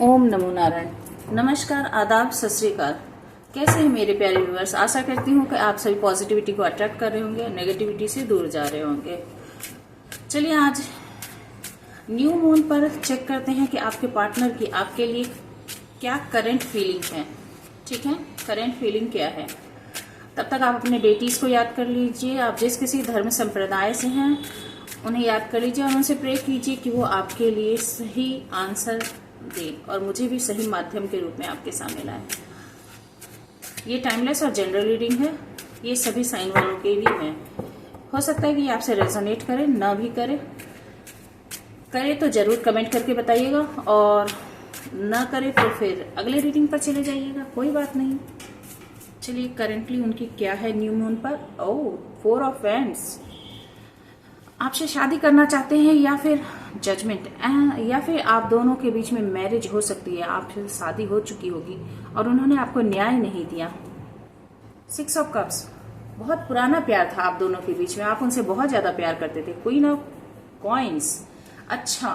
ओम नमो नारायण। नमस्कार, आदाब, सत श्री अकाल। कैसे हैं मेरे प्यारे व्यूअर्स। आशा करती हूँ कि आप सभी पॉजिटिविटी को अट्रैक्ट कर रहे होंगे, नेगेटिविटी से दूर जा रहे होंगे। चलिए आज न्यू मून पर चेक करते हैं कि आपके पार्टनर की आपके लिए क्या करंट फीलिंग है। ठीक है, करंट फीलिंग क्या है। तब तक आप अपने डेटीज को याद कर लीजिए। आप जिस किसी धर्म संप्रदाय से हैं उन्हें याद कर लीजिए और उनसे प्रे कीजिए कि वो आपके लिए सही आंसर दे और मुझे भी सही माध्यम के रूप में आपके सामने लाए। ये टाइमलेस और जनरल रीडिंग है, ये सभी साइन वालों के लिए है। हो सकता है कि ये आपसे रेजोनेट करे, ना भी करे तो जरूर कमेंट करके बताइएगा और ना करे तो फिर अगले रीडिंग पर चले जाइएगा, कोई बात नहीं। चलिए करंटली उनकी क्या है न्यू मून पर। ओह, 4 ऑफ वैंड्स। आपसे शादी करना चाहते हैं या फिर जजमेंट, या फिर आप दोनों के बीच में मैरिज हो सकती है। आपसे शादी हो चुकी होगी और उन्होंने आपको न्याय नहीं दिया। 6 ऑफ कप्स। बहुत पुराना प्यार था आप दोनों के बीच में, आप उनसे बहुत ज्यादा प्यार करते थे। Queen of coins. अच्छा,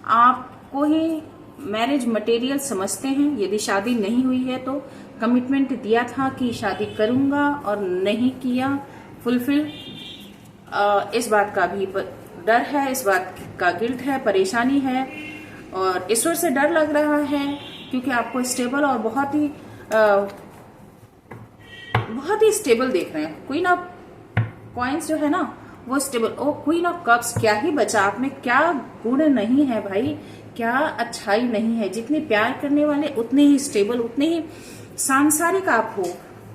आपको ही मैरिज मटेरियल समझते हैं। यदि शादी नहीं हुई है तो कमिटमेंट दिया था कि शादी करूंगा और नहीं किया फुलफिल। इस बात का भी डर है, इस बात का गिल्ट है, परेशानी है और ईश्वर से डर लग रहा है क्योंकि आपको स्टेबल और बहुत ही स्टेबल देख रहे हैं। क्वीन ऑफ कॉइन्स जो है ना वो स्टेबल। ओ क्वीन ऑफ कप्स, क्या ही बचा आप में, क्या गुण नहीं है भाई, क्या अच्छाई नहीं है। जितने प्यार करने वाले उतने ही स्टेबल, उतने ही सांसारिक आप हो।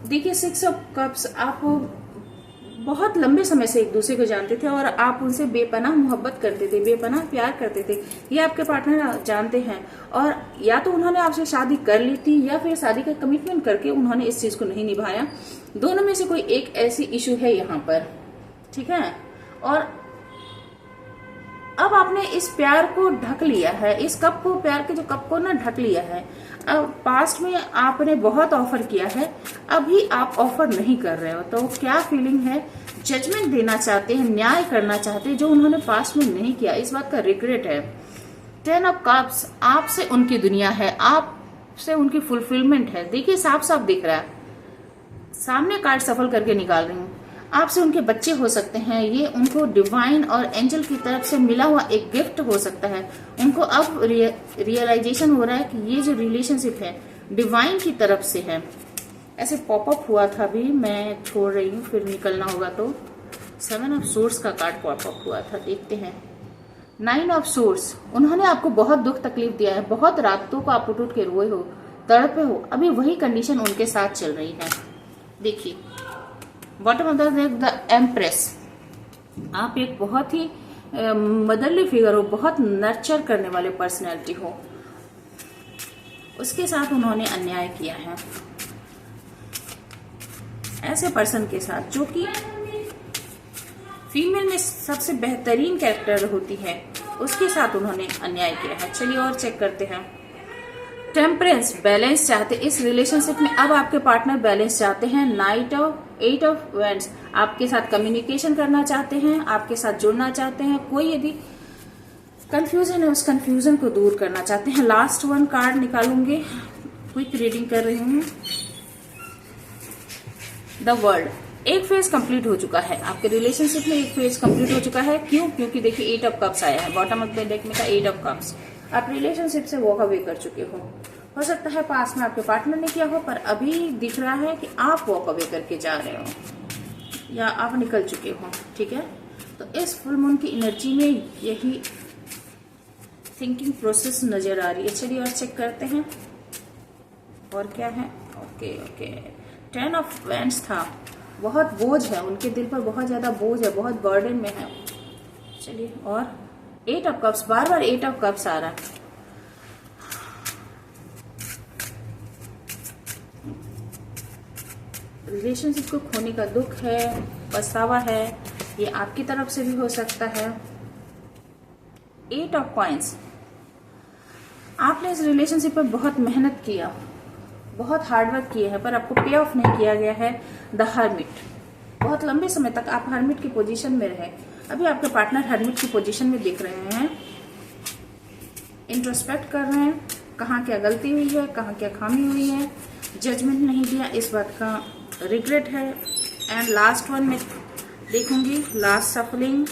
देखिए 6 ऑफ कप्स, आप बहुत लंबे समय से एक दूसरे को जानते थे और आप उनसे बेपनाह मोहब्बत करते थे, बेपनाह प्यार करते थे। ये आपके पार्टनर जानते हैं और या तो उन्होंने आपसे शादी कर ली थी या फिर शादी का कमिटमेंट करके उन्होंने इस चीज को नहीं निभाया। दोनों में से कोई एक ऐसी इशू है यहाँ पर, ठीक है। और अब आपने इस प्यार को ढक लिया है, इस कप को, प्यार के जो कप को ना ढक लिया है। अब पास्ट में आपने बहुत ऑफर किया है, अभी आप ऑफर नहीं कर रहे हो, तो क्या फीलिंग है। जजमेंट देना चाहते हैं, न्याय करना चाहते हैं जो उन्होंने पास्ट में नहीं किया, इस बात का रिग्रेट है। 10 ऑफ कप्स, आपसे उनकी दुनिया है, आपसे उनकी फुलफिलमेंट है। देखिए साफ साफ दिख रहा है, सामने कार्ड सफल करके निकाल रही हूँ। आपसे उनके बच्चे हो सकते हैं, ये उनको डिवाइन और एंजल की तरफ से मिला हुआ एक गिफ्ट हो सकता है। उनको अब रियलाइजेशन हो रहा है कि ये जो रिलेशनशिप है डिवाइन की तरफ से है। ऐसे पॉपअप हुआ था भी, मैं छोड़ रही हूँ, फिर निकलना होगा तो। 7 ऑफ सोर्स का कार्ड पॉपअप हुआ था, देखते हैं। 9 ऑफ सोर्स, उन्होंने आपको बहुत दुख तकलीफ दिया है, बहुत रातों को आप उठ के रोए हो, तड़पे हो, अभी वही कंडीशन उनके साथ चल रही है। देखिए bottom of the deck, the empress. आप एक बहुत ही मदरली फिगर हो, बहुत नर्चर करने वाले पर्सनैलिटी हो। उसके साथ उन्होंने अन्याय किया है, ऐसे पर्सन के साथ जो कि फीमेल में सबसे बेहतरीन कैरेक्टर होती है, उसके साथ उन्होंने अन्याय किया है। चलिए और चेक करते हैं। टेम्परेंस, बैलेंस चाहते इस रिलेशनशिप में। अब आपके पार्टनर बैलेंस चाहते हैं। 8 ऑफ वैंड्स, आपके साथ कम्युनिकेशन करना चाहते हैं, आपके साथ जुड़ना चाहते हैं। कोई यदि कंफ्यूजन है उस कंफ्यूजन को दूर करना चाहते हैं। लास्ट 1 कार्ड निकालूंगे, क्विक रीडिंग कर रही हूँ। The world. एक फेज कंप्लीट हो चुका है आपके रिलेशनशिप में, एक फेज कंप्लीट हो चुका है। क्यों? क्योंकि देखिए 8 ऑफ कप्स आया है, बॉटम ऑफ द डेक में था 8 ऑफ कप्स। आप रिलेशनशिप से वॉक अवे कर चुके हो सकता है पास में आपके पार्टनर ने किया हो, पर अभी दिख रहा है कि आप वॉक अवे करके जा रहे हो या आप निकल चुके हो, ठीक है। तो इस फुल मून की एनर्जी में यही थिंकिंग प्रोसेस नजर आ रही है। चलिए और चेक करते हैं और क्या है। ओके 10 ऑफ वैंड्स था, बहुत बोझ है उनके दिल पर, बहुत ज्यादा बोझ है, बहुत बर्डन में है। चलिए और 8 ऑफ कप्स, बार बार 8 ऑफ कप्स आ रहा है। रिलेशनशिप को खोने का दुख है, पछतावा है, ये आपकी तरफ से भी हो सकता है। 8 ऑफ कॉइंस, आपने इस रिलेशनशिप पर बहुत मेहनत किया, बहुत हार्डवर्क किए हैं, पर आपको पे ऑफ नहीं किया गया है। द हर्मिट, बहुत लंबे समय तक आप हर्मिट की पोजीशन में रहे, अभी आपके पार्टनर हर्मिट की पोजीशन में दिख रहे हैं, इंट्रोस्पेक्ट कर रहे हैं, कहाँ क्या गलती हुई है, कहाँ क्या खामी हुई है, जजमेंट नहीं दिया, इस बात का रिग्रेट है। एंड लास्ट वन में देखूंगी लास्ट सफलिंग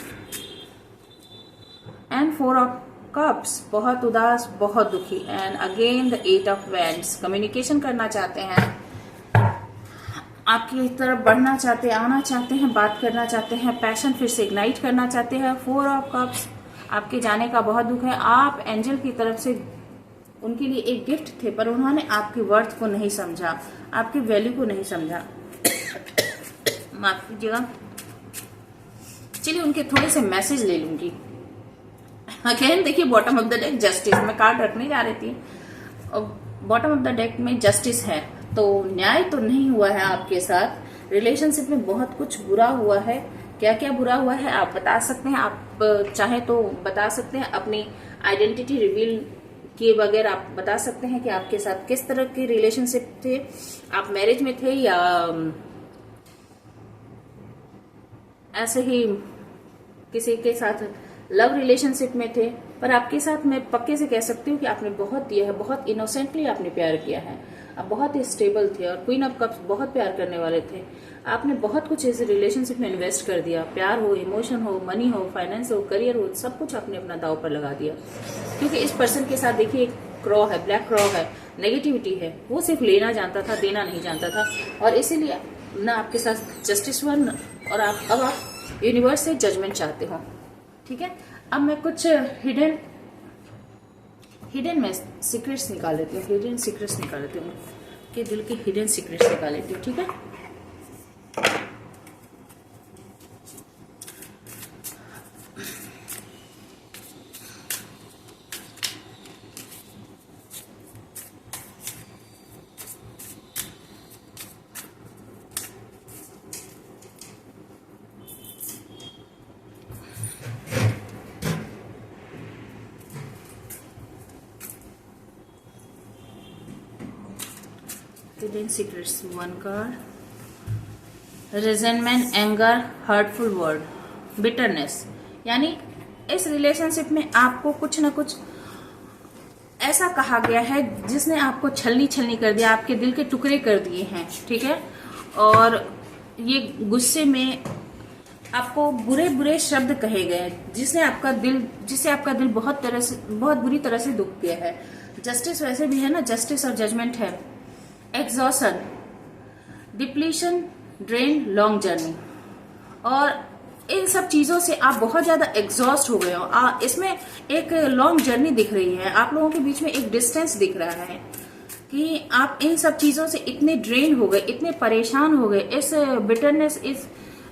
एंड 4 ऑफ कप्स, बहुत उदास, बहुत दुखी। And again the 8 of wands, communication करना चाहते हैं, आपकी तरफ बढ़ना चाहते हैं, आना चाहते हैं, बात करना चाहते हैं, पैशन फिर से इग्नाइट करना चाहते हैं। 4 ऑफ कप्स, आपके जाने का बहुत दुख है। आप एंजल की तरफ से उनके लिए एक गिफ्ट थे, पर उन्होंने आपकी वर्थ को नहीं समझा, आपकी वैल्यू को नहीं समझा। माफ कीजिएगा। चलिए उनके थोड़े से मैसेज ले लूंगी। अगेन देखिए bottom of the deck justice, मैं कार्ड रखने जा रही थी और बॉटम ऑफ द डेक में जस्टिस है, तो न्याय तो नहीं हुआ है आपके साथ। रिलेशनशिप में बहुत कुछ बुरा हुआ है। क्या क्या बुरा हुआ है आप बता सकते हैं, आप चाहे तो बता सकते हैं, अपनी आइडेंटिटी रिवील किए बगैर आप बता सकते हैं कि आपके साथ किस तरह के रिलेशनशिप थे। आप मैरिज में थे या ऐसे ही किसी के साथ लव रिलेशनशिप में थे। पर आपके साथ मैं पक्के से कह सकती हूँ कि आपने बहुत दिया है, बहुत इनोसेंटली आपने प्यार किया है, आप बहुत ही स्टेबल थे और क्वीन ऑफ कप्स बहुत प्यार करने वाले थे। आपने बहुत कुछ इस रिलेशनशिप में इन्वेस्ट कर दिया, प्यार हो, इमोशन हो, मनी हो, फाइनेंस हो, करियर हो, सब कुछ आपने अपना दाव पर लगा दिया। क्योंकि इस पर्सन के साथ देखिए एक क्रॉ है, ब्लैक क्रॉ है, नेगेटिविटी है, वो सिर्फ लेना जानता था, देना नहीं जानता था। और इसीलिए ना आपके साथ जस्टिस हुआ और अब आप यूनिवर्स से जजमेंट चाहते हो। ठीक है, अब मैं कुछ हिडन में सीक्रेट्स निकाल लेती हूँ, हिडन सीक्रेट्स निकाल लेती हूँ, कि दिल के हिडन सीक्रेट्स निकाल लेती हूँ। ठीक है, hidden secrets. 1 card, resentment, anger, hurtful word, bitterness. यानी इस रिलेशनशिप में आपको कुछ ना कुछ ऐसा कहा गया है जिसने आपको छलनी छलनी कर दिया, आपके दिल के टुकड़े कर दिए हैं। ठीक है, और ये गुस्से में आपको बुरे बुरे शब्द कहे गए जिससे आपका दिल बहुत बुरी तरह से दुख गया है। जस्टिस वैसे भी है ना, जस्टिस और जजमेंट है। Exhaustion, depletion, drain, long journey, और इन सब चीजों से आप बहुत ज्यादा एग्जॉस्ट हो गए हो। इसमें एक लॉन्ग जर्नी दिख रही है, आप लोगों के बीच में एक डिस्टेंस दिख रहा है कि आप इन सब चीजों से इतने ड्रेन हो गए, इतने परेशान हो गए, इस बिटरनेस, इस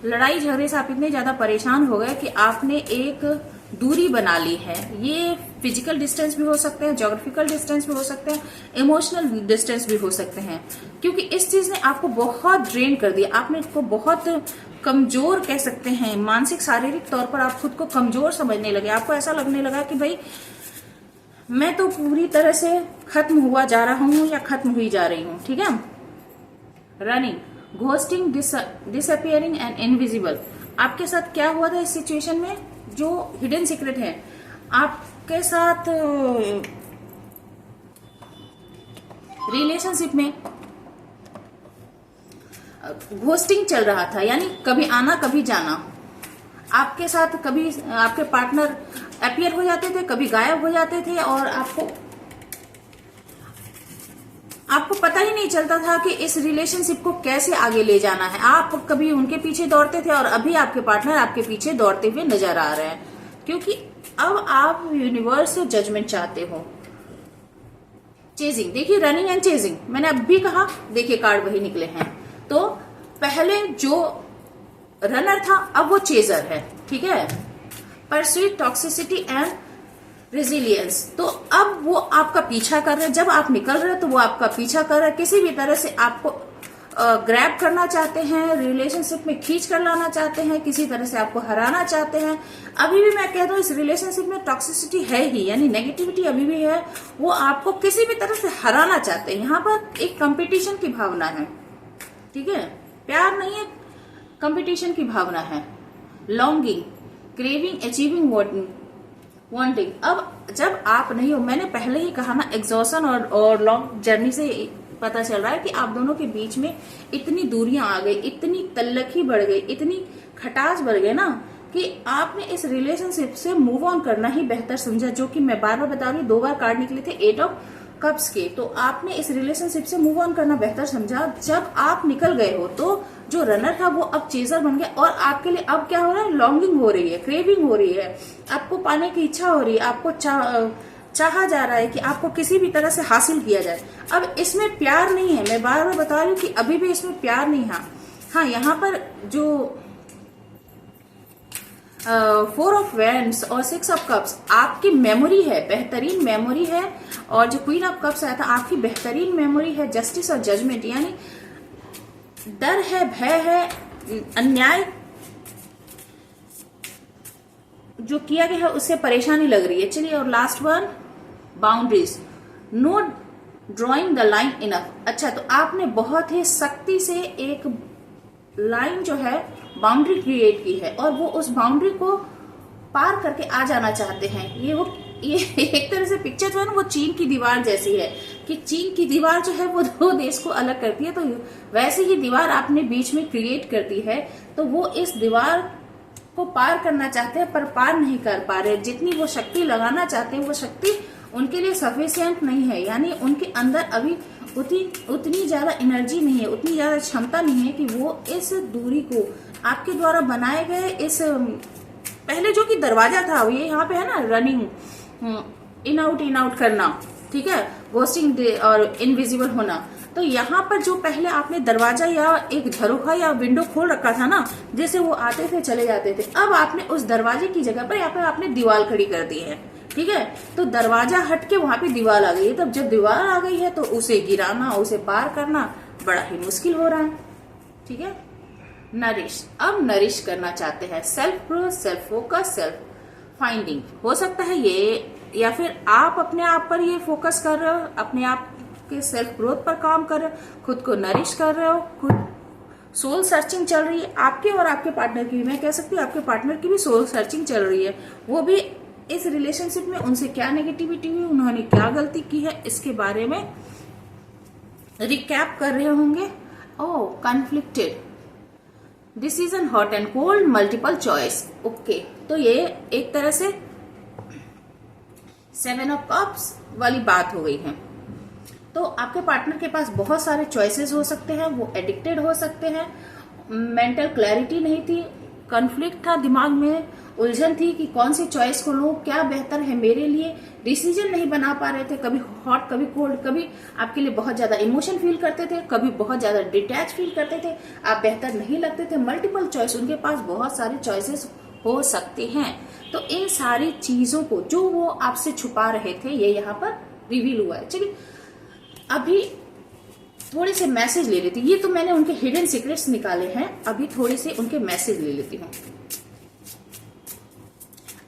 लड़ाई झगड़े से आप इतने ज्यादा परेशान हो गए कि आपने एक दूरी बना ली है। ये फिजिकल डिस्टेंस भी हो सकते हैं, ज्योग्राफिकल डिस्टेंस भी हो सकते हैं, इमोशनल डिस्टेंस भी हो सकते हैं, क्योंकि इस चीज ने आपको बहुत ड्रेन कर दिया। आपने इसको बहुत कमजोर कह सकते हैं, मानसिक शारीरिक तौर पर आप खुद को कमजोर समझने लगे। आपको ऐसा लगने लगा कि भाई मैं तो पूरी तरह से खत्म हुआ जा रहा हूं या खत्म हुई जा रही हूं। ठीक है, running, ghosting, disappearing and invisible. आपके साथ क्या हुआ था इस सिचुएशन में? जो हिडन सीक्रेट है आपके साथ रिलेशनशिप में घोस्टिंग चल रहा था, यानी कभी आना कभी जाना। आपके साथ कभी आपके पार्टनर अपीयर हो जाते थे, कभी गायब हो जाते थे, और आपको पता ही नहीं चलता था कि इस रिलेशनशिप को कैसे आगे ले जाना है। आप कभी उनके पीछे दौड़ते थे और अभी आपके पार्टनर आपके पीछे दौड़ते हुए नजर आ रहे हैं, क्योंकि अब आप यूनिवर्स से जजमेंट चाहते हो। चेजिंग, देखिए रनिंग एंड चेजिंग, मैंने अब भी कहा, देखिए कार्ड वही निकले हैं। तो पहले जो रनर था अब वो चेजर है। ठीक है, परस्यूट, टॉक्सिसिटी एंड रेजिलियंस। तो अब वो आपका पीछा कर रहे हैं, जब आप निकल रहे हैं तो वो आपका पीछा कर रहे हैं, किसी भी तरह से आपको ग्रैब करना चाहते हैं, रिलेशनशिप में खींच कर लाना चाहते हैं, किसी तरह से आपको हराना चाहते हैं। अभी भी मैं कह दूं इस रिलेशनशिप में टॉक्सिसिटी है ही, यानी नेगेटिविटी अभी भी है। वो आपको किसी भी तरह से हराना चाहते हैं। यहाँ पर एक कंपटीशन की भावना है। ठीक है, प्यार नहीं है, कंपटीशन की भावना है। Longing, craving, achieving wanting. अब जब आप नहीं हो, मैंने पहले ही कहा ना, एग्जॉशन और लॉन्ग जर्नी से पता चल रहा है कि आप दोनों के बीच में इतनी दूरियां आ गई, इतनी तल्लखी बढ़ गई, इतनी खटास बढ़ गई ना कि आपने इस रिलेशनशिप से मूव ऑन करना ही बेहतर समझा। जो कि मैं बार बार बता रही हूँ, 2 बार कार्ड निकले थे 8 ऑफ कप्स के, तो आपने इस रिलेशनशिप से मूव ऑन करना बेहतर समझा। जब आप निकल गए हो तो जो रनर था वो अब चेजर बन गया, और आपके लिए अब क्या हो रहा है, लॉन्गिंग हो रही है, क्रेविंग हो रही है, आपको पाने की इच्छा हो रही है, आपको चाहा जा रहा है कि आपको किसी भी तरह से हासिल किया जाए। अब इसमें प्यार नहीं है, मैं बार बार बता रही हूँ कि अभी भी इसमें प्यार नहीं है। हाँ, यहाँ पर जो 4 ऑफ वैंड्स और 6 ऑफ कप्स आपकी मेमोरी है, बेहतरीन मेमोरी है, और जो क्वीन ऑफ कप्स आया था आपकी बेहतरीन मेमोरी है। जस्टिस और जजमेंट, यानी डर है, भय है, अन्याय जो किया गया है उससे परेशानी लग रही है। चलिए, और last one, boundaries, no drawing the line enough. अच्छा, तो आपने बहुत ही सख्ती से एक लाइन जो है बाउंड्री क्रिएट की है, और वो उस बाउंड्री को पार करके आ जाना चाहते हैं। ये एक तरह से पिक्चर जो है ना, वो चीन की दीवार जैसी है कि चीन की दीवार जो है वो 2 देश को अलग करती है, तो वैसे ही दीवार आपने बीच में क्रिएट कर दी है। तो वो इस दीवार को पार करना चाहते हैं पर पार नहीं कर पा रहे। जितनी वो शक्ति लगाना चाहते हैं वो शक्ति उनके लिए सफिशिएंट नहीं है, यानी उनके अंदर अभी उतनी ज्यादा एनर्जी नहीं है, उतनी ज्यादा क्षमता नहीं है कि वो इस दूरी को आपके द्वारा बनाए गए इस पहले जो कि दरवाजा था, ये यहाँ पे है ना, रनिंग इन आउट करना, ठीक है, घोस्टिंग और इनविजिबल होना। तो यहाँ पर जो पहले आपने दरवाजा या एक झरोखा या विंडो खोल रखा था ना, जैसे वो आते थे चले जाते थे, अब आपने उस दरवाजे की जगह पर यहाँ पे आपने दीवार खड़ी कर दी है, ठीक है। तो दरवाजा हट के वहां पे दीवार आ गई है। तब जब दीवार आ गई है तो उसे गिराना, उसे पार करना बड़ा ही मुश्किल हो रहा है, ठीक है। नरिश, अब नरिश करना चाहते हैं, self growth, self focus, self finding हो सकता है ये, या फिर आप अपने आप पर ये फोकस कर रहे हो, अपने आप के सेल्फ ग्रोथ पर काम कर रहे हो, खुद को नरिश कर रहे हो, खुद सोल सर्चिंग चल रही है आपके और आपके पार्टनर की भी। मैं कह सकती हूँ आपके पार्टनर की भी सोल सर्चिंग चल रही है। वो भी इस रिलेशनशिप में उनसे क्या नेगेटिविटी हुई, उन्होंने क्या गलती की है, इसके बारे में रिकैप कर रहे होंगे। Oh, conflicted, decision, hot and cold, multiple choice. Okay, तो ये एक तरह से 7 ऑफ कप्स वाली बात हो गई है। तो आपके पार्टनर के पास बहुत सारे चॉइसेस हो सकते हैं, वो एडिक्टेड हो सकते हैं, मेंटल क्लैरिटी नहीं थी, कॉन्फ्लिक्ट था, दिमाग में उलझन थी कि कौन सी चॉइस को लूं, क्या बेहतर है मेरे लिए, डिसीजन नहीं बना पा रहे थे, कभी हॉट कभी कोल्ड, कभी आपके लिए बहुत ज्यादा इमोशन फील करते थे, कभी बहुत ज्यादा डिटैच फील करते थे, आप बेहतर नहीं लगते थे। मल्टीपल चॉइस, उनके पास बहुत सारी चॉइसेस हो सकते हैं। तो इन सारी चीजों को जो वो आपसे छुपा रहे थे ये यहाँ पर रिवील हुआ है। चलिए, अभी थोड़े से मैसेज ले लेती, ये तो मैंने उनके हिडन सीक्रेट्स निकाले हैं, अभी थोड़े से उनके मैसेज ले लेती हूँ।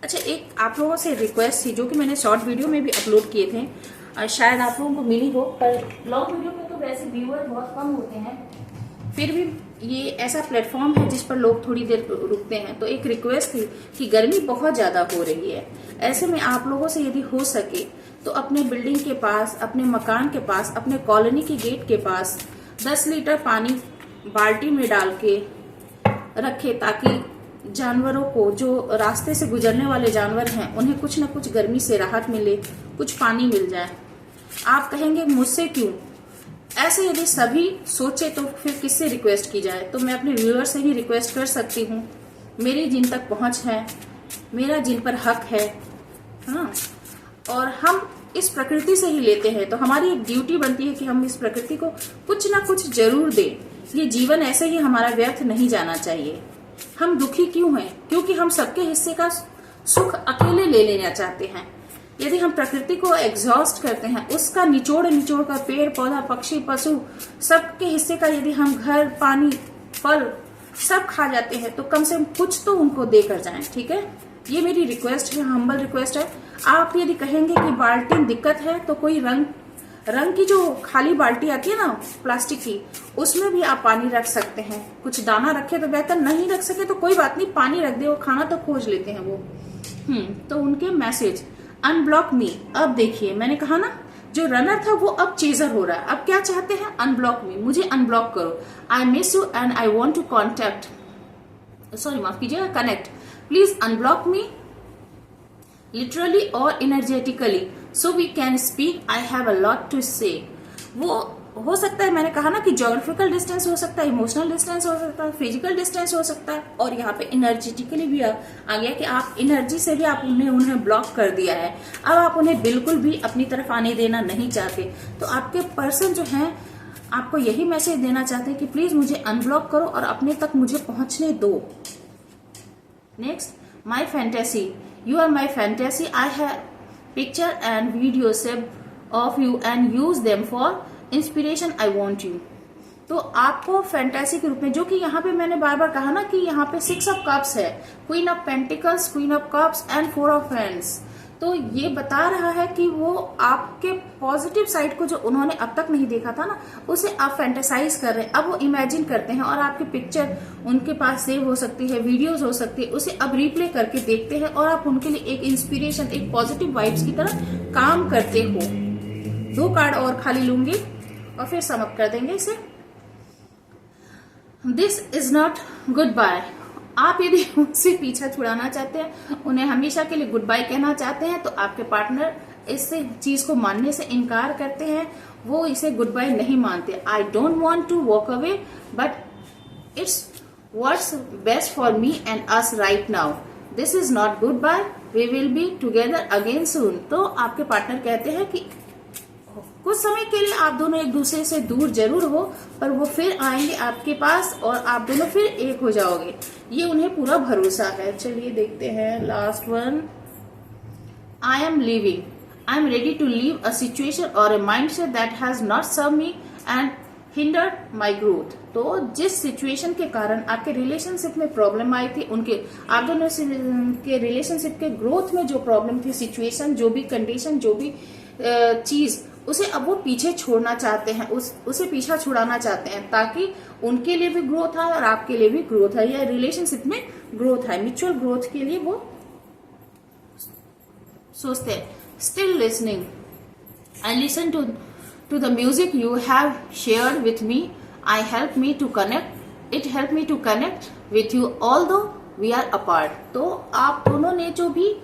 अच्छा, एक आप लोगों से रिक्वेस्ट थी जो कि मैंने शॉर्ट वीडियो में भी अपलोड किए थे, शायद आप लोगों को मिली हो, पर लॉन्ग वीडियो में तो वैसे व्यूअर बहुत कम होते हैं, फिर भी ये ऐसा प्लेटफॉर्म है जिस पर लोग थोड़ी देर रुकते हैं। तो एक रिक्वेस्ट थी कि गर्मी बहुत ज्यादा हो रही है, ऐसे में आप लोगों से यदि हो सके तो अपने बिल्डिंग के पास, अपने मकान के पास, अपने कॉलोनी के गेट के पास 10 लीटर पानी बाल्टी में डाल के रखे, ताकि जानवरों को, जो रास्ते से गुजरने वाले जानवर हैं, उन्हें कुछ न कुछ गर्मी से राहत मिले, कुछ पानी मिल जाए। आप कहेंगे मुझसे क्यों? ऐसे यदि सभी सोचे तो फिर किससे रिक्वेस्ट की जाए? तो मैं अपने व्यूअर से ही रिक्वेस्ट कर सकती हूँ, मेरी जिन तक पहुंच है, मेरा जिन पर हक है, हाँ, और हम इस प्रकृति से ही लेते हैं, तो हमारी एक ड्यूटी बनती है कि हम इस प्रकृति को कुछ ना कुछ जरूर दें। ये जीवन ऐसे ही हमारा व्यर्थ नहीं जाना चाहिए। हम दुखी क्यों हैं? क्योंकि हम सबके हिस्से का सुख अकेले ले लेना चाहते हैं। यदि हम प्रकृति को एग्जॉस्ट करते हैं, उसका निचोड़ निचोड़ कर पेड़ पौधा पक्षी पशु सबके हिस्से का यदि हम घर पानी फल सब खा जाते हैं, तो कम से कम कुछ तो उनको देकर जाएं, ठीक है। ये मेरी रिक्वेस्ट है, हम्बल रिक्वेस्ट है। आप यदि कहेंगे कि बाल्टी दिक्कत है तो कोई रंग की जो खाली बाल्टी आती है ना प्लास्टिक की, उसमें भी आप पानी रख सकते हैं। कुछ दाना रखे तो बेहतर, नहीं रख सके तो कोई बात नहीं, पानी रख दे, वो खाना तो खोज लेते हैं वो। तो उनके मैसेज अनब्लॉक मी। अब देखिए मैंने कहा ना, जो रनर था वो अब चेजर हो रहा है। अब क्या चाहते हैं? अनब्लॉक मी, मुझे अनब्लॉक करो। I miss you and I want to contact, sorry माफ कीजिएगा, connect, please unblock me literally और energetically so we can speak, I have a lot to say. वो हो सकता है, मैंने कहा ना कि ज्योग्राफिकल डिस्टेंस हो सकता है, इमोशनल डिस्टेंस हो सकता है, फिजिकल डिस्टेंस हो सकता है, और यहाँ पे एनर्जेटिकली भी आ गया कि आप एनर्जी से भी आप उन्हें ब्लॉक कर दिया है। अब आप उन्हें बिल्कुल भी अपनी तरफ आने देना नहीं चाहते। तो आपके पर्सन जो है आपको यही मैसेज देना चाहते हैं कि प्लीज मुझे अनब्लॉक करो और अपने तक मुझे पहुंचने दो। Next, my fantasy, you are my fantasy, I have picture and video save of you and use them for inspiration, I want you. तो आपको फैंटेसी के रूप में, जो कि यहाँ पे मैंने बार बार कहा ना कि यहाँ पे 6 ऑफ कप्स है, queen of pentacles, queen of cups and 4 of hands. तो ये बता रहा है कि वो आपके पॉजिटिव साइड को जो उन्होंने अब तक नहीं देखा था ना, उसे आप फैंटेसाइज कर रहे हैं। अब वो इमेजिन करते हैं और आपकी पिक्चर उनके पास सेव हो सकती है, वीडियोस हो सकती है, उसे अब रिप्ले करके देखते हैं और आप उनके लिए एक इंस्पिरेशन, एक पॉजिटिव वाइब्स की तरह काम करते हो। 2 कार्ड और खाली लूंगी और फिर समअप कर देंगे इसे। This is not goodbye. आप यदि उनसे पीछा छुड़ाना चाहते हैं, उन्हें हमेशा के लिए गुड बाय कहना चाहते हैं, तो आपके पार्टनर इस चीज को मानने से इनकार करते हैं, वो इसे गुड बाय नहीं मानते। I don't want to walk away but it's what's best for me and us right now, this is not goodbye, we will be together again soon. तो आपके पार्टनर कहते हैं कि कुछ समय के लिए आप दोनों एक दूसरे से दूर जरूर हो, पर वो फिर आएंगे आपके पास और आप दोनों फिर एक हो जाओगे, ये उन्हें पूरा भरोसा है। चलिए देखते हैं last one. I am living, I am ready to leave a situation और a mindset that has not serve me and hindered my growth. तो जिस सिचुएशन के कारण आपके रिलेशनशिप में प्रॉब्लम आई थी, उनके आप दोनों के रिलेशनशिप के ग्रोथ में जो प्रॉब्लम थी, सिचुएशन, जो भी कंडीशन, जो भी चीज, उसे अब वो पीछे छोड़ना चाहते हैं, उसे पीछा छुड़ाना चाहते हैं, ताकि उनके लिए भी ग्रोथ आए और आपके लिए भी ग्रोथ आए, या रिलेशनशिप में ग्रोथ आए, म्यूचुअल ग्रोथ के लिए वो सोचते हैं। Still listening, I listen to the music you have shared with me, I help me to connect, it help me to connect with you although we are apart. तो आप दोनों ने जो भी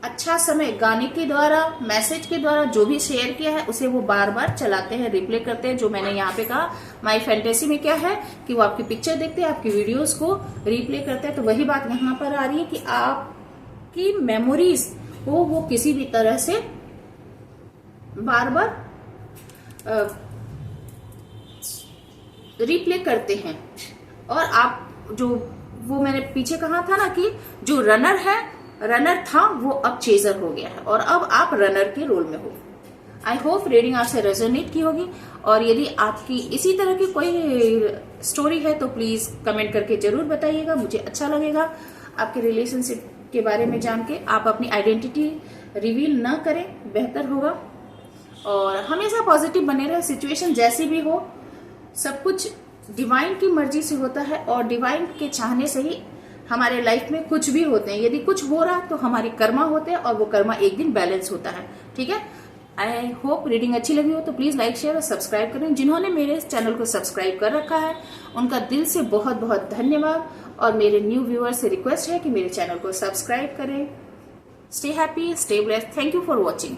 अच्छा समय गाने के द्वारा, मैसेज के द्वारा जो भी शेयर किया है, उसे वो बार बार चलाते हैं, रिप्ले करते हैं। जो मैंने यहाँ पे कहा माई फैंटेसी में क्या है कि वो आपकी पिक्चर देखते हैं, आपकी वीडियोस को रिप्ले करते हैं। तो वही बात यहाँ पर आ रही है कि आपकी मेमोरीज को वो किसी भी तरह से बार बार रिप्ले करते हैं। और आप जो वो मैंने पीछे कहा था ना कि जो रनर था वो अब चेजर हो गया है और अब आप रनर के रोल में हो। आई होप रीडिंग आपसे रेजोनेट की होगी, और यदि आपकी इसी तरह की कोई स्टोरी है तो प्लीज कमेंट करके जरूर बताइएगा, मुझे अच्छा लगेगा आपके रिलेशनशिप के बारे में जान के। आप अपनी आइडेंटिटी रिवील ना करें, बेहतर होगा, और हमेशा पॉजिटिव बने रहे। सिचुएशन जैसी भी हो, सब कुछ डिवाइन की मर्जी से होता है, और डिवाइन के चाहने से ही हमारे लाइफ में कुछ भी होते हैं। यदि कुछ हो रहा तो हमारे कर्मा होते हैं, और वो कर्मा एक दिन बैलेंस होता है। ठीक है, आई होप रीडिंग अच्छी लगी हो तो प्लीज लाइक, शेयर और सब्सक्राइब करें। जिन्होंने मेरे चैनल को सब्सक्राइब कर रखा है उनका दिल से बहुत बहुत धन्यवाद, और मेरे न्यू व्यूअर से रिक्वेस्ट है कि मेरे चैनल को सब्सक्राइब करें। Stay happy, stay blessed, thank you for watching.